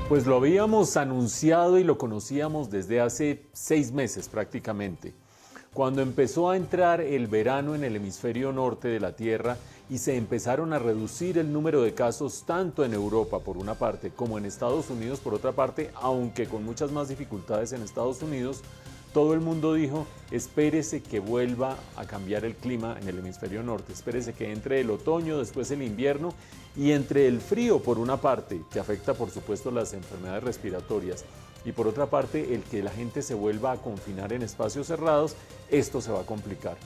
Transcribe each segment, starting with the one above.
Pues lo habíamos anunciado y lo conocíamos desde hace 6 meses prácticamente, cuando empezó a entrar el verano en el hemisferio norte de la Tierra y se empezaron a reducir el número de casos tanto en Europa por una parte como en Estados Unidos por otra parte, aunque con muchas más dificultades en Estados Unidos. Todo el mundo dijo, espérese que vuelva a cambiar el clima en el hemisferio norte, espérese que entre el otoño, después el invierno y entre el frío por una parte, que afecta por supuesto las enfermedades respiratorias, y por otra parte el que la gente se vuelva a confinar en espacios cerrados, esto se va a complicar.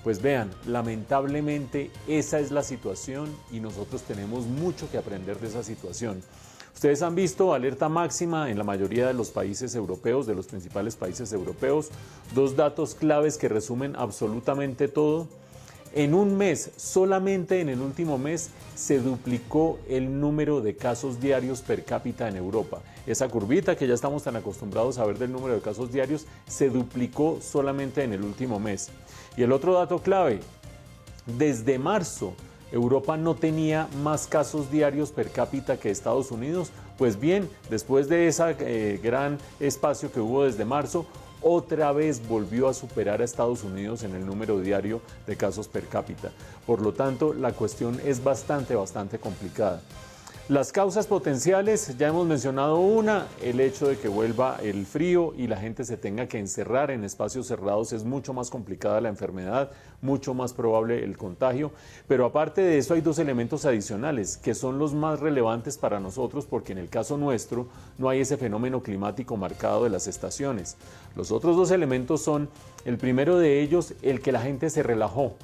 Pues vean, lamentablemente esa es la situación y nosotros tenemos mucho que aprender de esa situación. Ustedes han visto alerta máxima en la mayoría de los países europeos, de los principales países europeos. Dos datos claves que resumen absolutamente todo. En un mes, solamente en el último mes, se duplicó el número de casos diarios per cápita en Europa. Esa curvita que ya estamos tan acostumbrados a ver del número de casos diarios, se duplicó solamente en el último mes. Y el otro dato clave, desde marzo, Europa no tenía más casos diarios per cápita que Estados Unidos. Pues bien, después de ese gran espacio que hubo desde marzo, otra vez volvió a superar a Estados Unidos en el número diario de casos per cápita. Por lo tanto, la cuestión es bastante complicada. Las causas potenciales, ya hemos mencionado una, el hecho de que vuelva el frío y la gente se tenga que encerrar en espacios cerrados es mucho más complicada la enfermedad, mucho más probable el contagio, pero aparte de eso hay dos elementos adicionales que son los más relevantes para nosotros porque en el caso nuestro no hay ese fenómeno climático marcado de las estaciones. Los otros dos elementos son, el primero de ellos, el que la gente se relajó.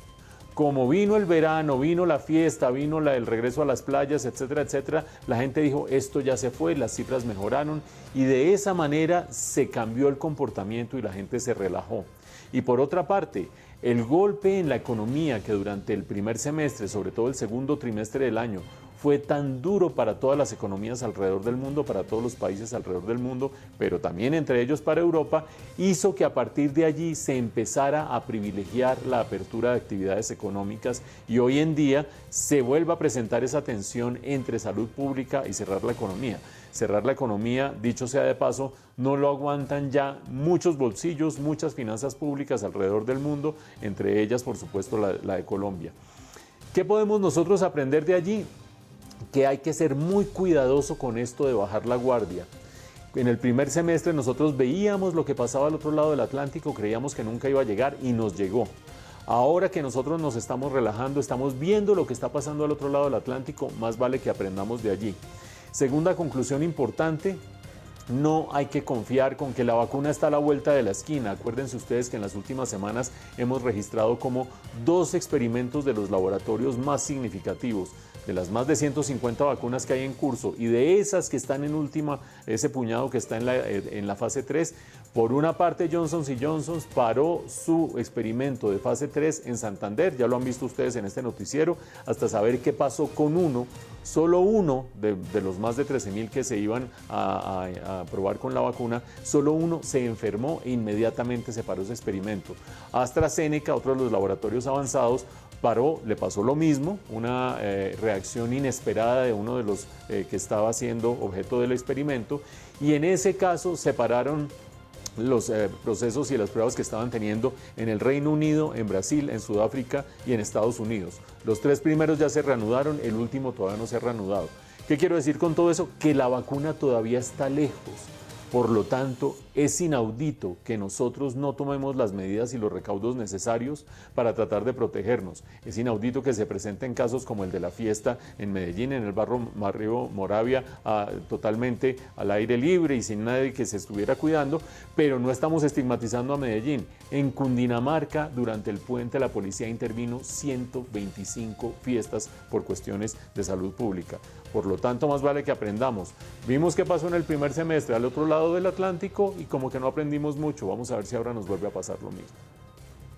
Como vino el verano, vino la fiesta, vino el regreso a las playas, etcétera, etcétera, la gente dijo, esto ya se fue, las cifras mejoraron y de esa manera se cambió el comportamiento y la gente se relajó. Y por otra parte, el golpe en la economía que durante el primer semestre, sobre todo el segundo trimestre del año, fue tan duro para todas las economías alrededor del mundo, para todos los países alrededor del mundo, pero también entre ellos para Europa, hizo que a partir de allí se empezara a privilegiar la apertura de actividades económicas y hoy en día se vuelva a presentar esa tensión entre salud pública y cerrar la economía. Cerrar la economía, dicho sea de paso, no lo aguantan ya muchos bolsillos, muchas finanzas públicas alrededor del mundo, entre ellas, por supuesto, la de Colombia. ¿Qué podemos nosotros aprender de allí? Que hay que ser muy cuidadoso con esto de bajar la guardia. En el primer semestre nosotros veíamos lo que pasaba al otro lado del Atlántico, creíamos que nunca iba a llegar y nos llegó. Ahora que nosotros nos estamos relajando, estamos viendo lo que está pasando al otro lado del Atlántico, más vale que aprendamos de allí. Segunda conclusión importante, no hay que confiar con que la vacuna está a la vuelta de la esquina. Acuérdense ustedes que en las últimas semanas hemos registrado como 2 experimentos de los laboratorios más significativos, de las más de 150 vacunas que hay en curso y de esas que están en última, ese puñado que está en la fase 3, por una parte Johnson & Johnson paró su experimento de fase 3 en Santander, ya lo han visto ustedes en este noticiero, hasta saber qué pasó con uno, solo uno de los más de 13.000 que se iban a probar con la vacuna, solo uno se enfermó e inmediatamente se paró ese experimento. AstraZeneca, otro de los laboratorios avanzados, paró, le pasó lo mismo, una reacción inesperada de uno de los que estaba siendo objeto del experimento y en ese caso se pararon los procesos y las pruebas que estaban teniendo en el Reino Unido, en Brasil, en Sudáfrica y en Estados Unidos. Los 3 primeros ya se reanudaron, el último todavía no se ha reanudado. ¿Qué quiero decir con todo eso? Que la vacuna todavía está lejos. Por lo tanto, es inaudito que nosotros no tomemos las medidas y los recaudos necesarios para tratar de protegernos. Es inaudito que se presenten casos como el de la fiesta en Medellín, en el barrio Moravia, totalmente al aire libre y sin nadie que se estuviera cuidando, pero no estamos estigmatizando a Medellín. En Cundinamarca, durante el puente, la policía intervino 125 fiestas por cuestiones de salud pública. Por lo tanto, más vale que aprendamos. Vimos qué pasó en el primer semestre al otro lado del Atlántico y como que no aprendimos mucho. Vamos a ver si ahora nos vuelve a pasar lo mismo.